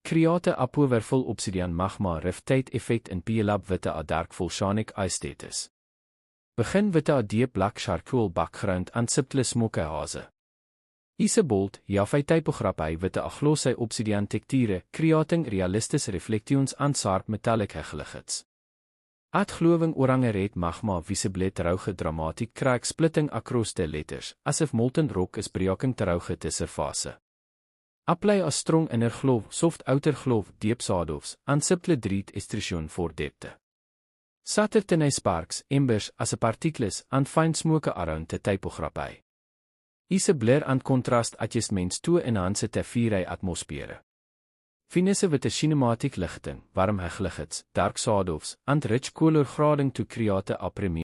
Create a powerful obsidian magma riftate effect in PLAB witte a dark volcanic ice status. Begin witte a deep black charcoal background and subtle smoke haze. Isebold, Jafai typography witte a glossy obsidian texture, creating realistic reflections and sharp metallic hegelights. Add glowing orange red magma visibly rauge dramatic crack splitting across the letters, as if molten rock is breaking rauge te surface. Apply a strong inner glow, soft outer glow, deep shadows, and subtle dread extrusion for depth. Scatter tiny sparks, embers, as a particles, and fine smoke around the typography. Use blur and contrast adjustments to enhance the fiery atmosphere. Finesse with a cinematic lighting, warm hegelights, dark shadows, and rich color grading to create a premium